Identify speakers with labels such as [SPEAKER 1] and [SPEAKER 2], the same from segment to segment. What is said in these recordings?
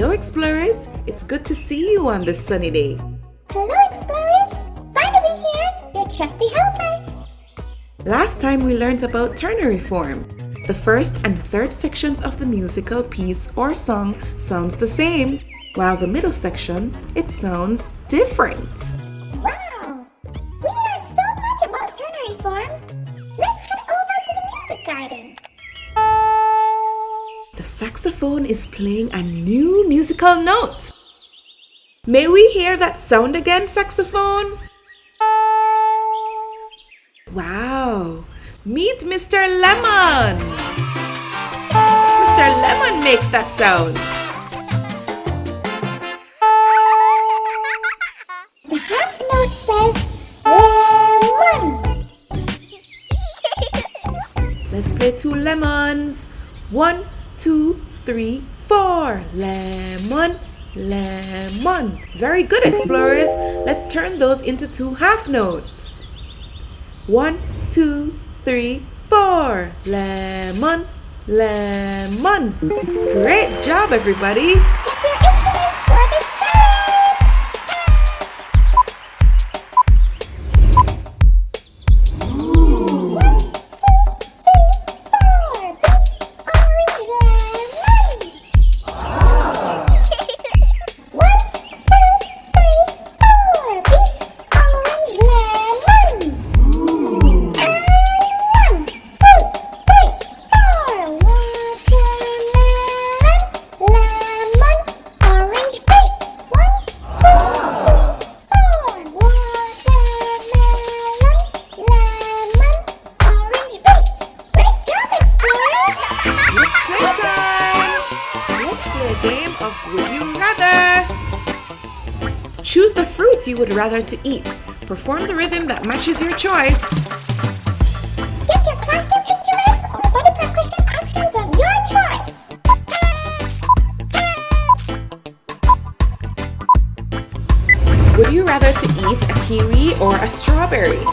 [SPEAKER 1] Hello explorers, it's good to see you on this sunny day.
[SPEAKER 2] Hello explorers, Barnaby here, your trusty helper.
[SPEAKER 1] Last time we learned about ternary form. The first and third sections of the musical piece or song sounds the same, while the middle section, it sounds different.
[SPEAKER 2] Wow, we learned so much about ternary form. Let's head over to the music garden.
[SPEAKER 1] The saxophone is playing a new musical note. May we hear that sound again, saxophone? Wow! Meet Mr. Lemon! Mr. Lemon makes that sound.
[SPEAKER 2] The half note says lemon.
[SPEAKER 1] Let's play 2 lemons. 1, 2, 3, 4. Lemon, lemon. Very good, explorers. Let's turn those into 2 half notes. 1, 2, 3, 4. Lemon, lemon. Great job, everybody.
[SPEAKER 2] Get your instruments for this challenge. 1, 2, 3, 4. Beat orange lemon. 1, 2, 3, 4. Beat orange lemon.
[SPEAKER 1] Choose the fruits you would rather to eat. Perform the rhythm that matches your choice.
[SPEAKER 2] Get your classroom instruments or body percussion actions of your choice.
[SPEAKER 1] Would you rather to eat a kiwi or a strawberry?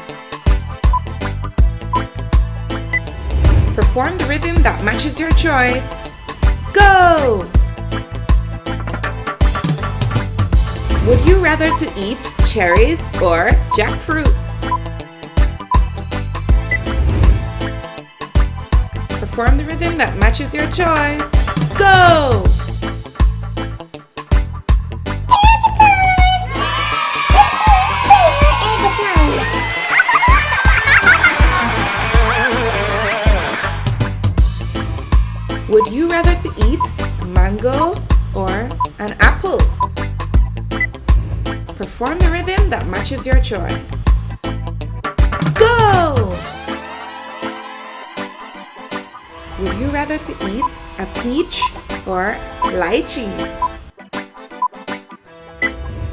[SPEAKER 1] Perform the rhythm that matches your choice. Go! Would you rather to eat cherries or jackfruits? Perform the rhythm that matches your choice. Go! Would you rather to eat a mango or an apple? Perform the rhythm that matches your choice. Go! Would you rather to eat a peach or lychees?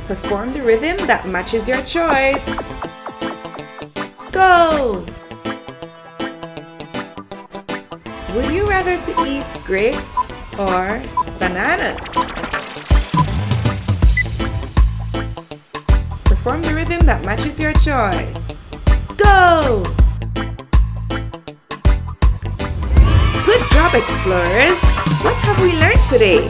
[SPEAKER 1] Perform the rhythm that matches your choice. Go! Would you rather to eat grapes or bananas? Perform the rhythm that matches your choice. Go! Good job, explorers! What have we learned today?